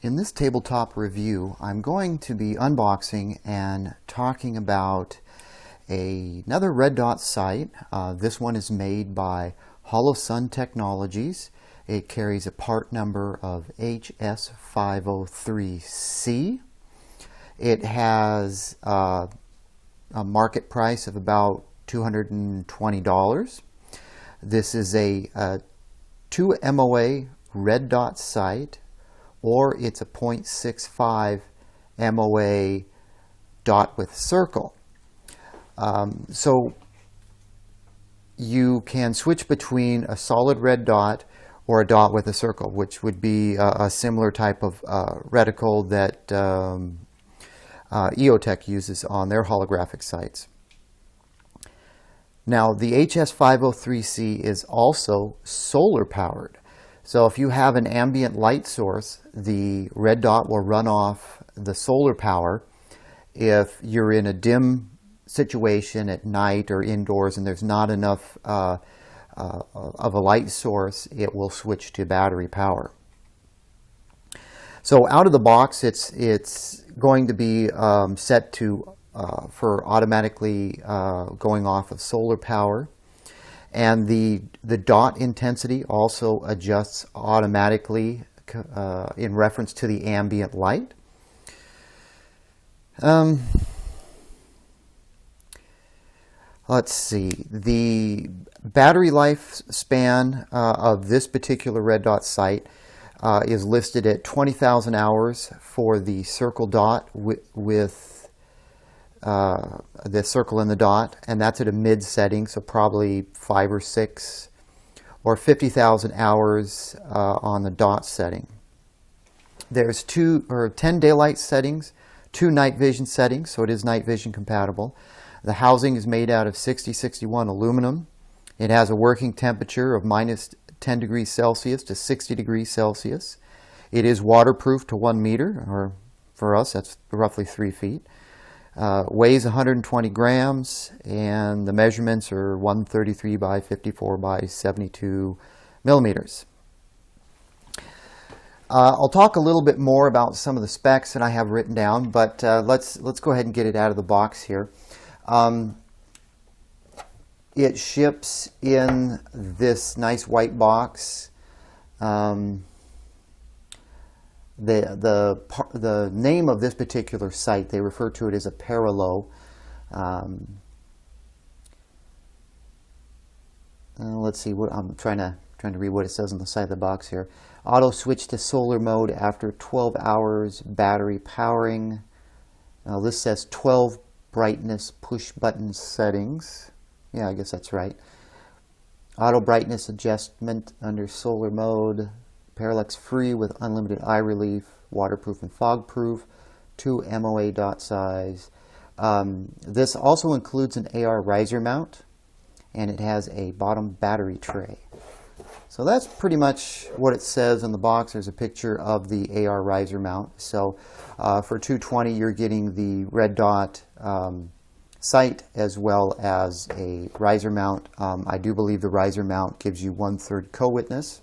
In this tabletop review, I'm going to be unboxing and talking about another red dot sight. This one is made by Holosun Technologies. It carries a part number of HS503C. It has a market price of about $220. This is a 2 MOA red dot sight, or it's a 0.65 MOA dot with circle. So you can switch between a solid red dot or a dot with a circle, which would be a similar type of reticle that EOTech uses on their holographic sights. Now, the HS503C is also solar powered. So if you have an ambient light source, the red dot will run off the solar power. If you're in a dim situation at night or indoors and there's not enough of a light source, it will switch to battery power. So out of the box, it's going to be set to for automatically going off of solar power. And the dot intensity also adjusts automatically in reference to the ambient light. Let's see. The battery life span of this particular red dot sight is listed at 20,000 hours for the circle dot with the circle and the dot, and that's at a mid setting, so probably 5 or 6, or 50,000 hours on the dot setting. There's 10 daylight settings, 2 night vision settings, so it is night vision compatible. The housing is made out of 6061 aluminum. It has a working temperature of minus 10 degrees Celsius to 60 degrees Celsius. It is waterproof to 1 meter, or for us that's roughly 3 feet. Weighs 120 grams, and the measurements are 133 by 54 by 72 millimeters. I'll talk a little bit more about some of the specs that I have written down, but let's go ahead and get it out of the box here. It ships in this nice white box. The name of this particular sight, they refer to it as a Paralow. Let's see, what I'm trying to read what it says on the side of the box here. Auto switch to solar mode after 12 hours battery powering. This says 12 brightness push button settings. Yeah, I guess that's right. Auto brightness adjustment under solar mode. Parallax free with unlimited eye relief, waterproof and fog proof, 2 MOA dot size. This also includes an AR riser mount, and it has a bottom battery tray. So that's pretty much what it says on the box. There's a picture of the AR riser mount. So for $220, you're getting the red dot sight as well as a riser mount. I do believe the riser mount gives you 1/3 co-witness.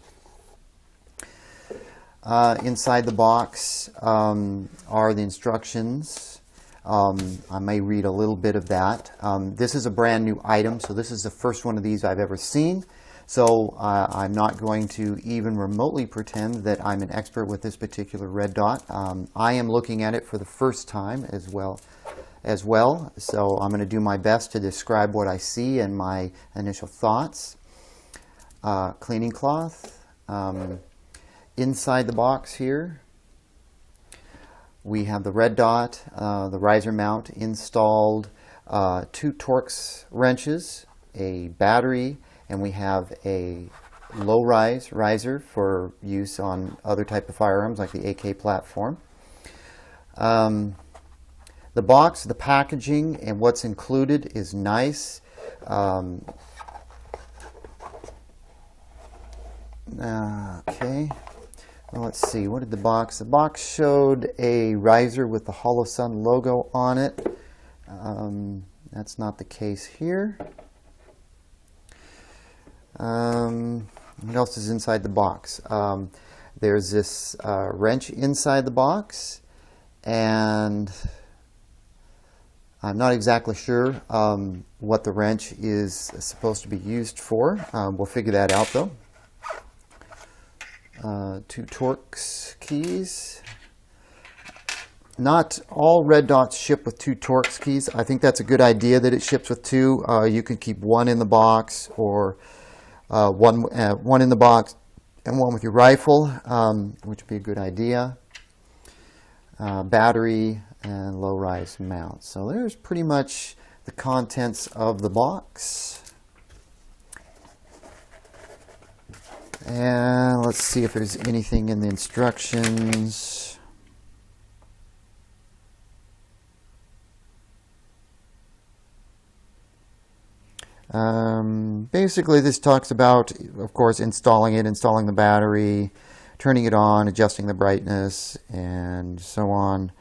Inside the box are the instructions. I may read a little bit of that. This is a brand new item, so this is the first one of these I've ever seen. So I'm not going to even remotely pretend that I'm an expert with this particular red dot. I am looking at it for the first time as well. So I'm going to do my best to describe what I see and my initial thoughts. Cleaning cloth. Inside the box here, we have the red dot, the riser mount installed, 2 Torx wrenches, a battery, and we have a low-rise riser for use on other type of firearms like the AK platform. The box, the packaging, and what's included is nice. Okay. Well, let's see, what did the box? The box showed a riser with the Holosun logo on it. That's not the case here. What else is inside the box? There's this wrench inside the box, and I'm not exactly sure what the wrench is supposed to be used for. We'll figure that out though. 2 Torx keys. Not all red dots ship with 2 Torx keys. I think that's a good idea that it ships with 2. You can keep 1 in the box, or one in the box and 1 with your rifle, which would be a good idea. Battery and low-rise mount. So there's pretty much the contents of the box. And let's see if there's anything in the instructions. Basically, this talks about, of course, installing the battery, turning it on, adjusting the brightness, and so on.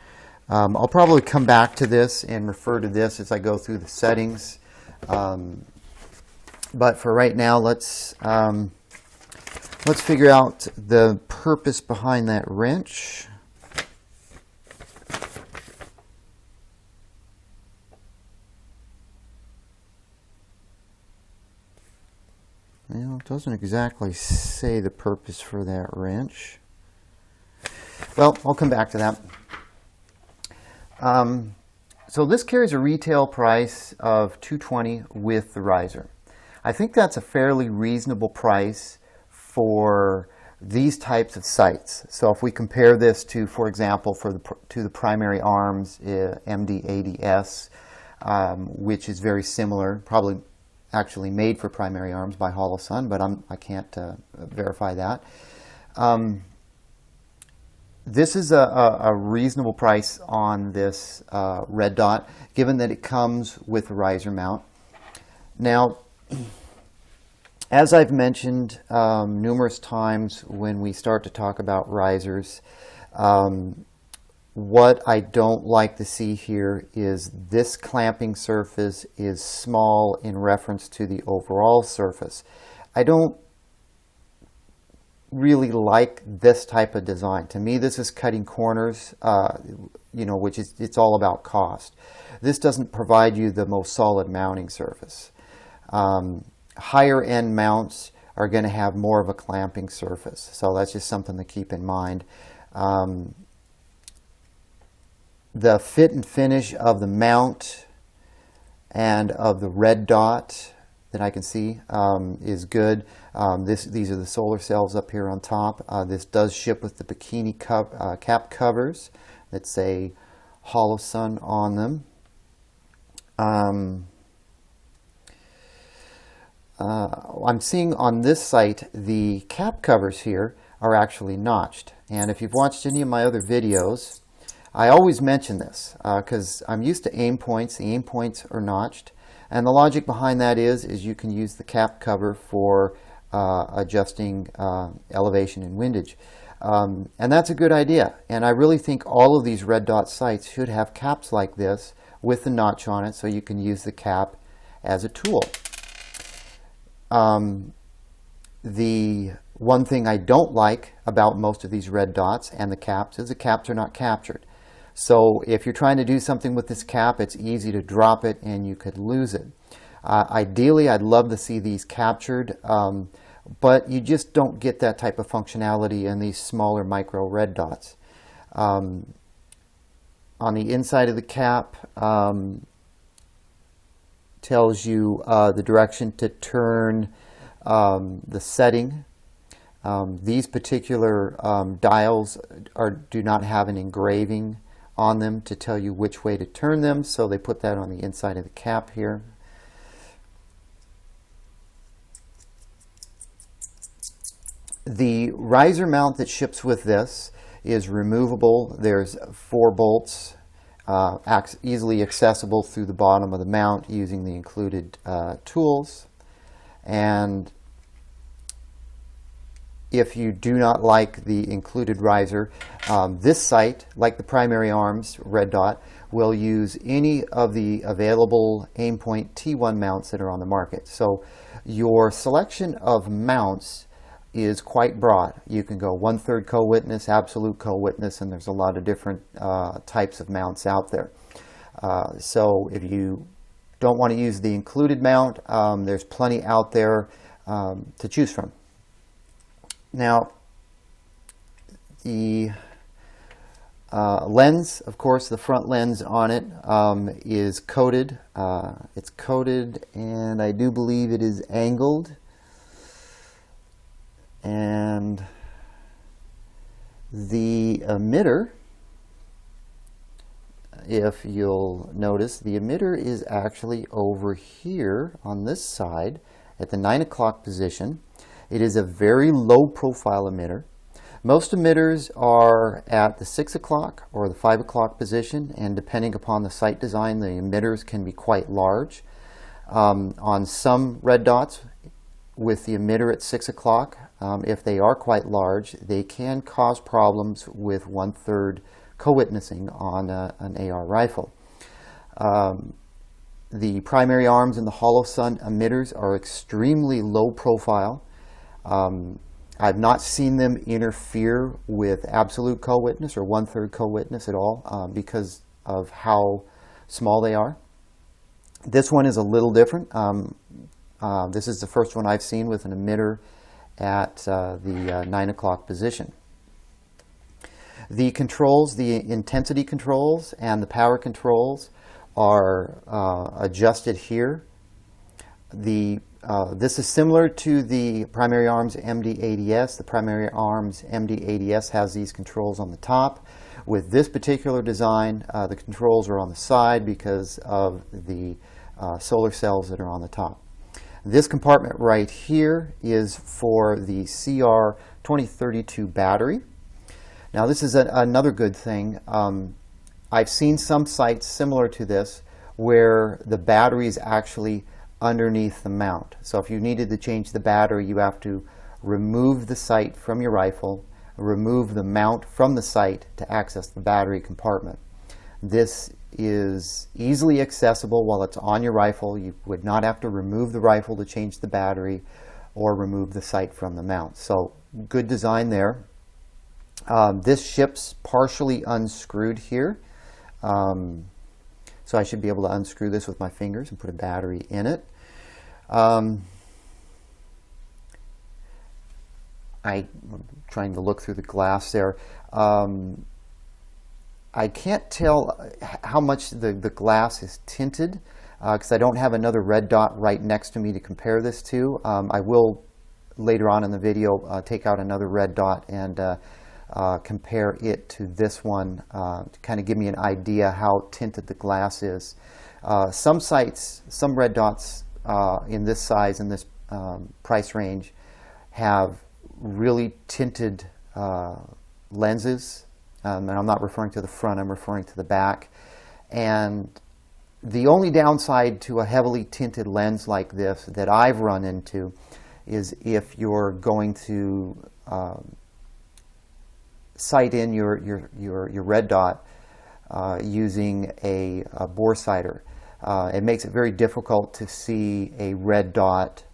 I'll probably come back to this and refer to this as I go through the settings. But for right now, let's figure out the purpose behind that wrench. Well, it doesn't exactly say the purpose for that wrench. Well, I'll come back to that. So this carries a retail price of $220 with the riser. I think that's a fairly reasonable price for these types of sights. So if we compare this to, for example, to the primary arms MD80S, which is very similar, probably actually made for primary arms by Holosun, but I can't verify that. This is a reasonable price on this red dot, given that it comes with a riser mount. Now, as I've mentioned numerous times when we start to talk about risers, what I don't like to see here is this clamping surface is small in reference to the overall surface. I don't really like this type of design. To me, this is cutting corners, which is, it's all about cost. This doesn't provide you the most solid mounting surface. Higher end mounts are going to have more of a clamping surface, so that's just something to keep in mind. The fit and finish of the mount and of the red dot that I can see is good. These are the solar cells up here on top. This does ship with the bikini cap covers that say Holosun on them. I'm seeing on this site the cap covers here are actually notched, and if you've watched any of my other videos, I always mention this because I'm used to aim points. The aim points are notched, and the logic behind that is you can use the cap cover for adjusting elevation and windage, and that's a good idea. And I really think all of these red dot sights should have caps like this with the notch on it, so you can use the cap as a tool. The one thing I don't like about most of these red dots and the caps is the caps are not captured. So if you're trying to do something with this cap, it's easy to drop it and you could lose it. Ideally, I'd love to see these captured, but you just don't get that type of functionality in these smaller micro red dots. On the inside of the cap, tells you the direction to turn the setting. These particular dials do not have an engraving on them to tell you which way to turn them, so they put that on the inside of the cap here. The riser mount that ships with this is removable. There's 4 bolts easily accessible through the bottom of the mount using the included tools. And if you do not like the included riser, this sight, like the primary arms red dot, will use any of the available Aimpoint T1 mounts that are on the market. So your selection of mounts is quite broad. You can go 1/3 co-witness, absolute co-witness, and there's a lot of different types of mounts out there. So if you don't want to use the included mount, there's plenty out there to choose from. Now, the lens, of course, the front lens on it is coated. It's coated, and I do believe it is angled. And the emitter, if you'll notice, the emitter is actually over here on this side at the 9 o'clock position. It is a very low profile emitter. Most emitters are at the 6 o'clock or the 5 o'clock position, and depending upon the site design, the emitters can be quite large. On some red dots with the emitter at 6 o'clock, if they are quite large, they can cause problems with 1/3 co-witnessing on an AR rifle. The primary arms and the Holosun emitters are extremely low profile. I've not seen them interfere with absolute co-witness or 1/3 co-witness at all because of how small they are. This one is a little different. This is the first one I've seen with an emitter at the 9 o'clock position. The controls, the intensity controls and the power controls are adjusted here. This is similar to the primary arms MD-ADS. The primary arms MD-ADS has these controls on the top. With this particular design, the controls are on the side because of the solar cells that are on the top. This compartment right here is for the CR2032 battery. Now this is another good thing. I've seen some sites similar to this where the battery is actually underneath the mount. So if you needed to change the battery, you have to remove the sight from your rifle, remove the mount from the sight to access the battery compartment. This is easily accessible while it's on your rifle. You would not have to remove the rifle to change the battery or remove the sight from the mount. So good design there. This ships partially unscrewed here. So I should be able to unscrew this with my fingers and put a battery in it. I'm trying to look through the glass there. I can't tell how much the glass is tinted because I don't have another red dot right next to me to compare this to. I will later on in the video take out another red dot and compare it to this one to kind of give me an idea how tinted the glass is. Some sites, some red dots in this size, in this price range, have really tinted lenses. And I'm not referring to the front, I'm referring to the back. And the only downside to a heavily tinted lens like this that I've run into is if you're going to sight in your red dot using a bore sighter. It makes it very difficult to see a red dot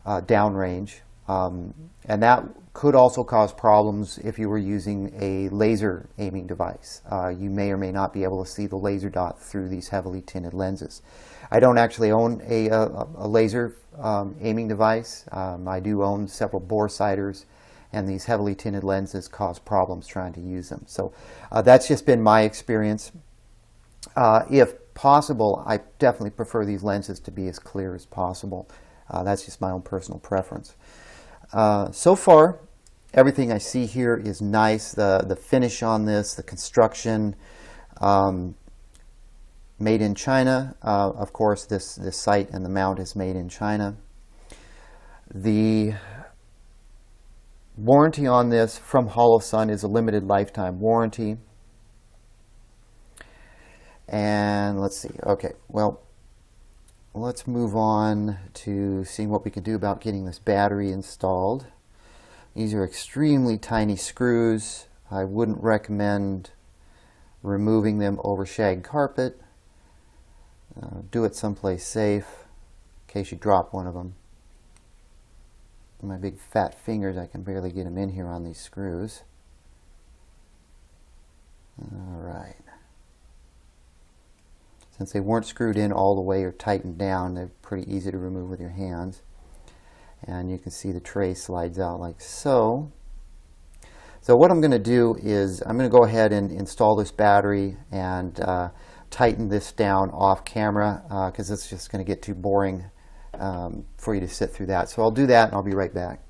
downrange. And that could also cause problems if you were using a laser aiming device. You may or may not be able to see the laser dot through these heavily tinted lenses. I don't actually own a laser aiming device. I do own several bore sighters, and these heavily tinted lenses cause problems trying to use them. So that's just been my experience. If possible, I definitely prefer these lenses to be as clear as possible. That's just my own personal preference. So far, everything I see here is nice. The finish on this, the construction, made in China. Of course, this sight and the mount is made in China. The warranty on this from Holosun is a limited lifetime warranty. And let's see. Okay, well, let's move on to seeing what we can do about getting this battery installed. These are extremely tiny screws. I wouldn't recommend removing them over shag carpet. Do it someplace safe in case you drop one of them. my big fat fingers, I can barely get them in here on these screws. All right. Since they weren't screwed in all the way or tightened down, they're pretty easy to remove with your hands. And you can see the tray slides out like so. So what I'm going to do is I'm going to go ahead and install this battery and tighten this down off camera because it's just going to get too boring for you to sit through that. So I'll do that and I'll be right back.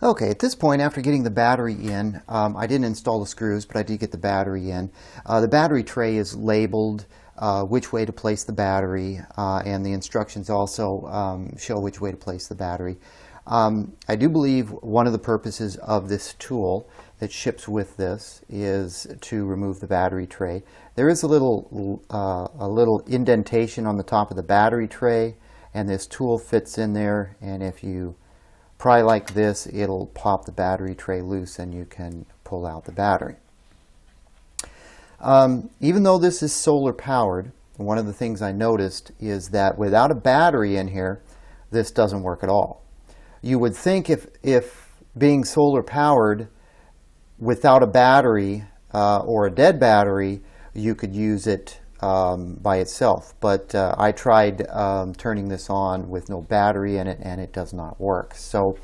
Okay, at this point, after getting the battery in, I didn't install the screws, but I did get the battery in. The battery tray is labeled which way to place the battery, and the instructions also show which way to place the battery. I do believe one of the purposes of this tool that ships with this is to remove the battery tray. There is a little indentation on the top of the battery tray, and this tool fits in there, and if you pry like this, it'll pop the battery tray loose and you can pull out the battery. Even though this is solar powered, one of the things I noticed is that without a battery in here, this doesn't work at all. You would think if being solar powered without a battery or a dead battery, you could use it by itself. But I tried turning this on with no battery in it, and it does not work. So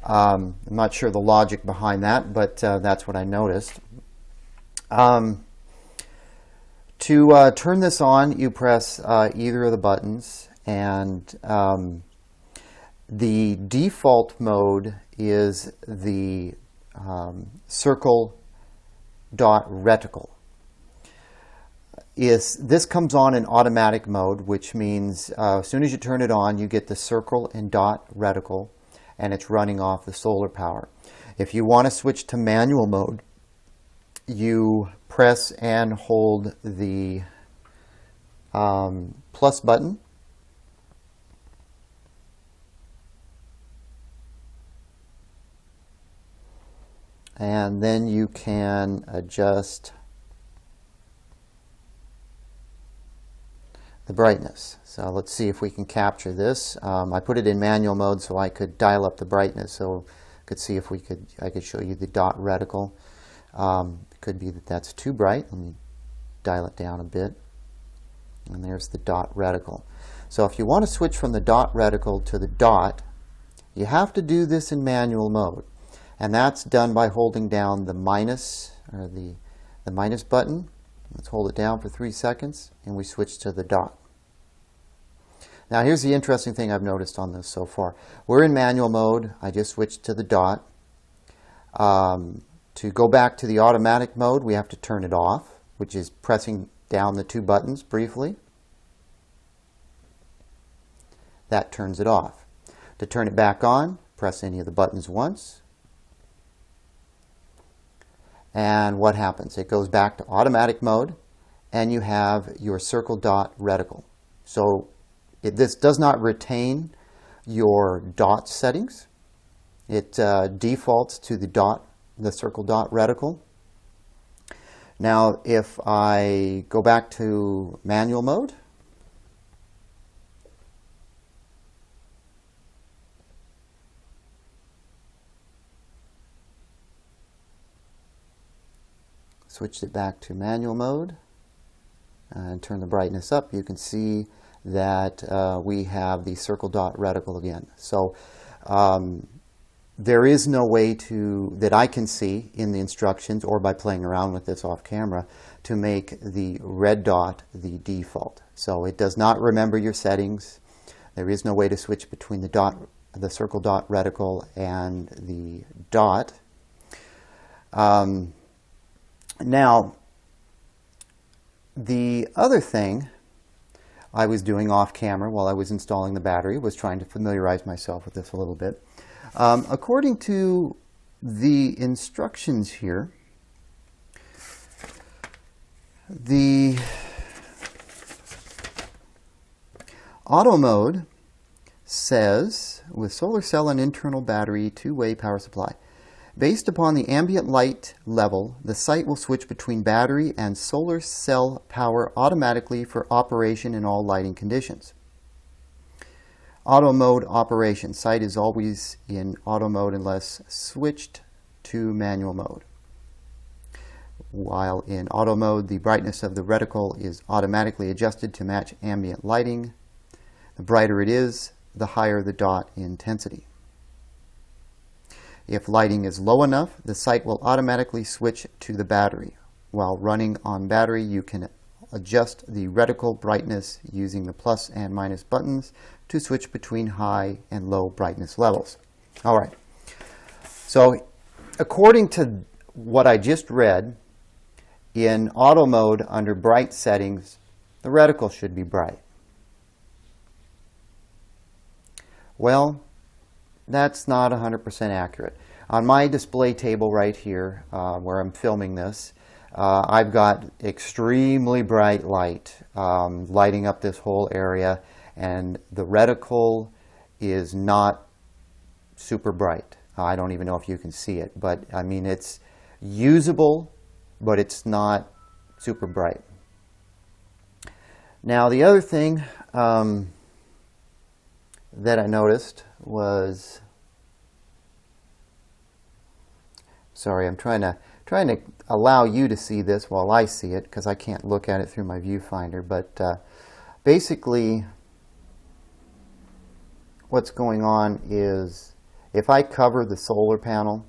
I'm not sure the logic behind that, but that's what I noticed. To turn this on, you press either of the buttons, and the default mode is the circle dot reticle. This comes on in automatic mode, which means as soon as you turn it on, you get the circle and dot reticle, and it's running off the solar power. If you want to switch to manual mode, you press and hold the plus button, and then you can adjust the brightness. So let's see if we can capture this. I put it in manual mode so I could dial up the brightness, so I could see if I could show you the dot reticle. It could be that that's too bright. Let me dial it down a bit. And there's the dot reticle. So if you want to switch from the dot reticle to the dot, you have to do this in manual mode. And that's done by holding down the minus, or the minus button. Let's hold it down for 3 seconds, and we switch to the dot. Now here's the interesting thing I've noticed on this so far. We're in manual mode. I just switched to the dot. To go back to the automatic mode, we have to turn it off, which is pressing down the 2 buttons briefly. That turns it off. To turn it back on, press any of the buttons once. And what happens? It goes back to automatic mode, and you have your circle dot reticle. So this does not retain your dot settings. It defaults to the circle dot reticle. Now if I go back to manual mode, switched it back to manual mode and turn the brightness up, you can see that we have the circle dot reticle again. So there is no way that I can see in the instructions or by playing around with this off camera to make the red dot the default. So it does not remember your settings. There is no way to switch between the circle dot reticle and the dot. Now, the other thing I was doing off camera while I was installing the battery was trying to familiarize myself with this a little bit. According to the instructions here, the auto mode says, with solar cell and internal battery, 2-way power supply. Based upon the ambient light level, the site will switch between battery and solar cell power automatically for operation in all lighting conditions. Auto mode operation. Sight is always in auto mode unless switched to manual mode. While in auto mode, the brightness of the reticle is automatically adjusted to match ambient lighting. The brighter it is, the higher the dot intensity. If lighting is low enough, the sight will automatically switch to the battery. While running on battery, you can adjust the reticle brightness using the plus and minus buttons to switch between high and low brightness levels. All right. So according to what I just read, in auto mode under bright settings, the reticle should be bright. Well, that's not 100% accurate. On my display table right here, where I'm filming this, I've got extremely bright light lighting up this whole area, and the reticle is not super bright. I don't even know if you can see it, but I mean it's usable, but it's not super bright. Now the other thing that I noticed was, sorry, I'm trying to allow you to see this while I see it because I can't look at it through my viewfinder, but basically what's going on is if I cover the solar panel,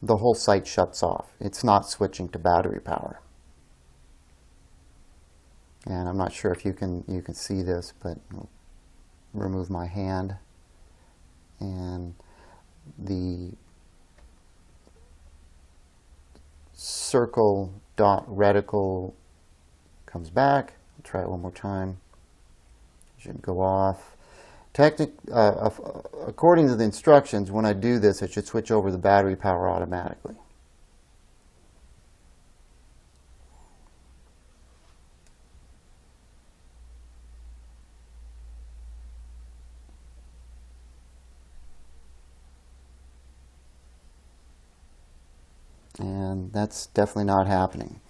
the whole sight shuts off. It's not switching to battery power. And I'm not sure if you can see this, but I'll remove my hand, and the circle dot reticle comes back. I'll try it one more time. It should go off. According to the instructions, when I do this, it should switch over the battery power automatically. And that's definitely not happening.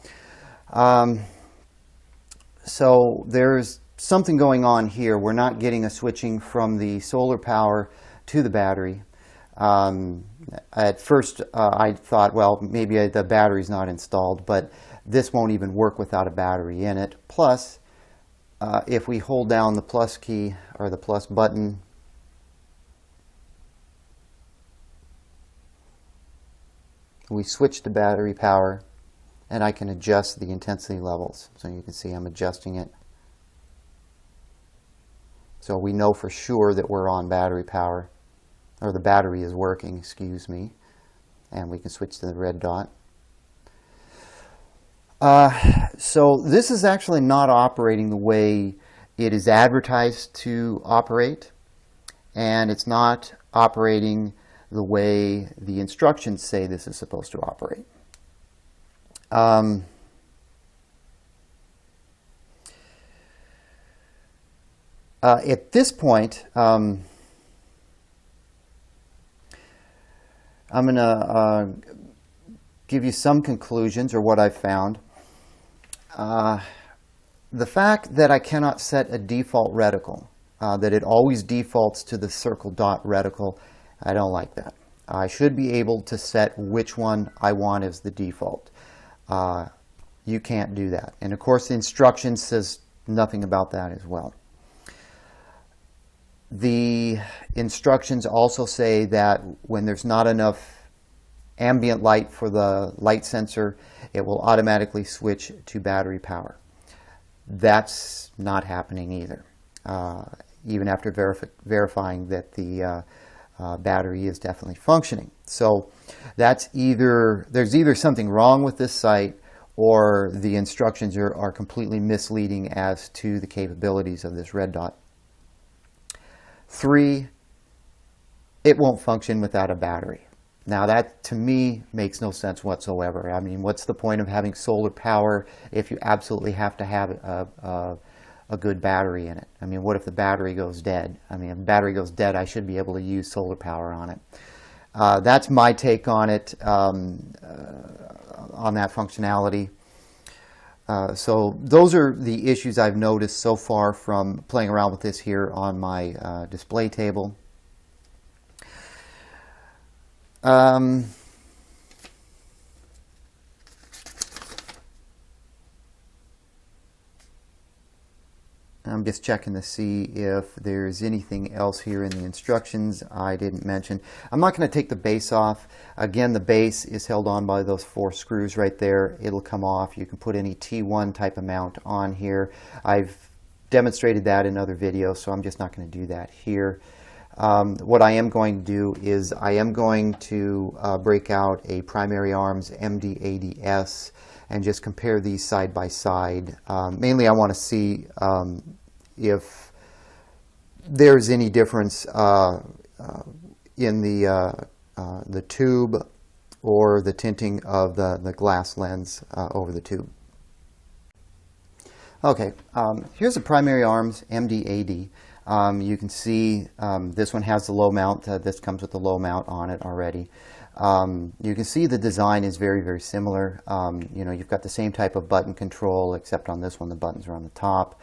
So there's something going on here. We're not getting a switching from the solar power to the battery. At first I thought, well, maybe the battery's not installed, but this won't even work without a battery in it. Plus, if we hold down the plus key or the plus button, we switch to battery power, and I can adjust the intensity levels. So you can see I'm adjusting it. So we know for sure that we're on battery power, or the battery is working, excuse me, and we can switch to the red dot. So this is actually not operating the way it is advertised to operate, and it's not operating the way the instructions say this is supposed to operate. At this point, I'm going to give you some conclusions, or what I've found. The fact that I cannot set a default reticle, that it always defaults to the circle dot reticle, I don't like that. I should be able to set which one I want as the default. You can't do that. And of course the instruction says nothing about that as well. The instructions also say that when there's not enough ambient light for the light sensor, it will automatically switch to battery power. That's not happening either, even after verifying that the battery is definitely functioning. So that's there's either something wrong with this sight, or the instructions are completely misleading as to the capabilities of this red dot. 3, it won't function without a battery. Now that, to me, makes no sense whatsoever. I mean, what's the point of having solar power if you absolutely have to have a good battery in it? I mean, what if the battery goes dead? I mean, if the battery goes dead, I should be able to use solar power on it. That's my take on it, on that functionality. So those are the issues I've noticed so far from playing around with this here on my display table. I'm just checking to see if there's anything else here in the instructions I didn't mention. I'm not going to take the base off. Again, the base is held on by those 4 screws right there. It'll come off. You can put any T1 type of mount on here. I've demonstrated that in other videos, so I'm just not going to do that here. What I am going to do is I am going to break out a primary arms MD80S and just compare these side by side. Mainly I want to see if there's any difference in the tube or the tinting of the glass lens over the tube. Okay, here's the primary arms MD80. You can see this one has the low mount. This comes with the low mount on it already. You can see the design is very, very similar. You know, you've got the same type of button control, except on this one the buttons are on the top.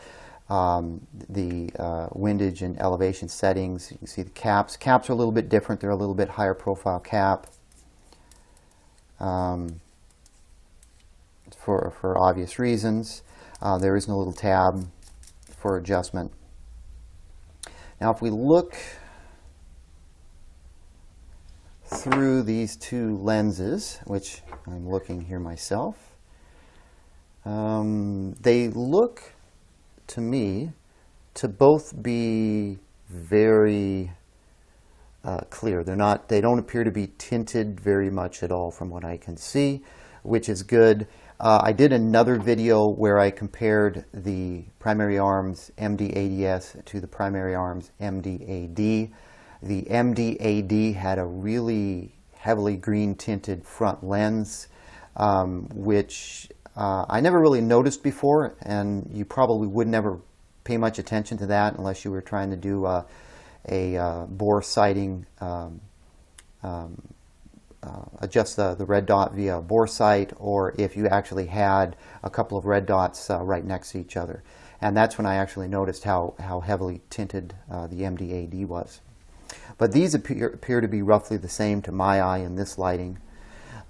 The windage and elevation settings, you can see the caps. Caps are a little bit different. They're a little bit higher profile cap for obvious reasons. There is no little tab for adjustment. Now if we look through these 2 lenses, which I'm looking here myself, they look to me to both be very clear. They don't appear to be tinted very much at all from what I can see, which is good. I did another video where I compared the primary arms MD80S to the primary arms MD-AD. The MD-AD had a really heavily green tinted front lens, which I never really noticed before, and you probably would never pay much attention to that unless you were trying to do a bore sighting, adjust the red dot via a bore sight, or if you actually had a couple of red dots right next to each other. And that's when I actually noticed how heavily tinted the MD-AD was. But these appear to be roughly the same to my eye in this lighting.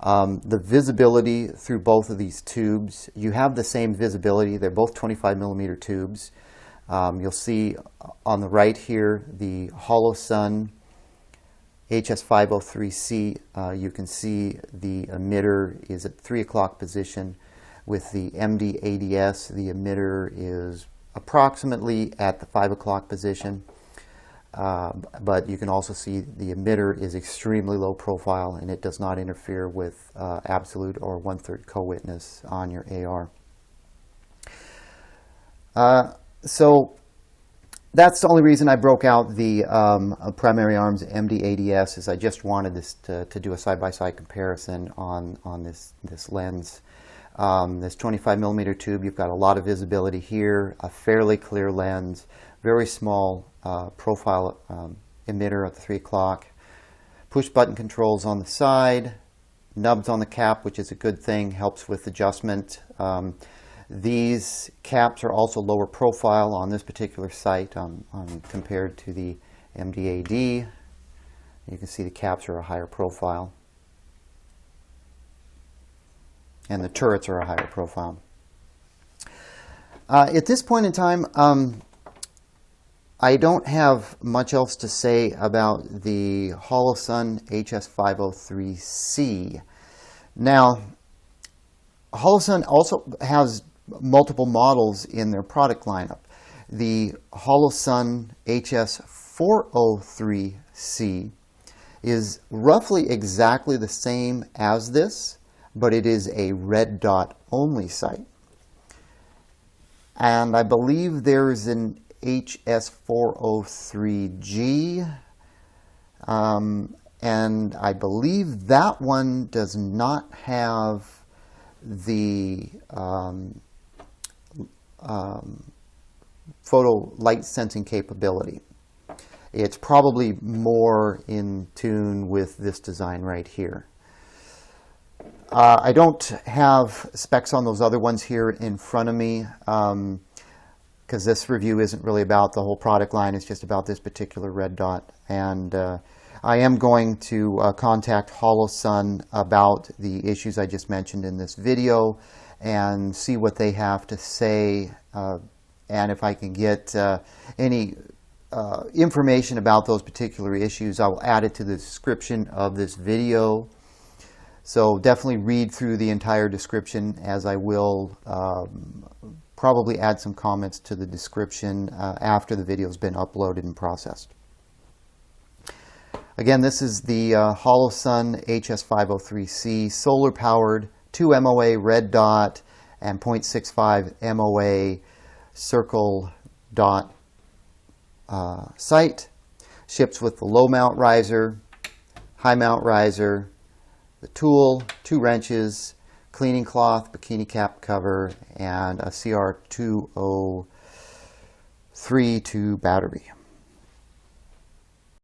The visibility through both of these tubes, you have the same visibility. They're both 25mm tubes. You'll see on the right here the Holosun HS503C. You can see the emitter is at 3 o'clock position. With the MD-ADS, the emitter is approximately at the 5 o'clock position. But you can also see the emitter is extremely low profile, and it does not interfere with absolute or 1/3 co-witness on your AR. So that's the only reason I broke out the primary arms MD-ADS, is I just wanted this to do a side-by-side comparison on this lens. This 25mm tube, you've got a lot of visibility here, a fairly clear lens, very small profile emitter at the 3 o'clock, push button controls on the side, nubs on the cap, which is a good thing, helps with adjustment. These caps are also lower profile on this particular sight compared to the MD-AD. You can see the caps are a higher profile, and the turrets are a higher profile. At this point in time, I don't have much else to say about the Holosun HS503C. Now, Holosun also has multiple models in their product lineup. The Holosun HS403C is roughly exactly the same as this, but it is a red dot only sight. And I believe there's an HS403G, and I believe that one does not have the photo light sensing capability. It's probably more in tune with this design right here. I don't have specs on those other ones here in front of me because this review isn't really about the whole product line. It's just about this particular red dot. And I am going to contact Holosun about the issues I just mentioned in this video and see what they have to say, and if I can get any information about those particular issues, I will add it to the description of this video. So definitely read through the entire description, as I will probably add some comments to the description after the video has been uploaded and processed. Again, this is the Holosun HS503C solar-powered 2 MOA red dot and 0.65 MOA circle dot sight. Ships with the low mount riser, high mount riser, the tool, 2 wrenches, cleaning cloth, bikini cap cover, and a CR203 battery.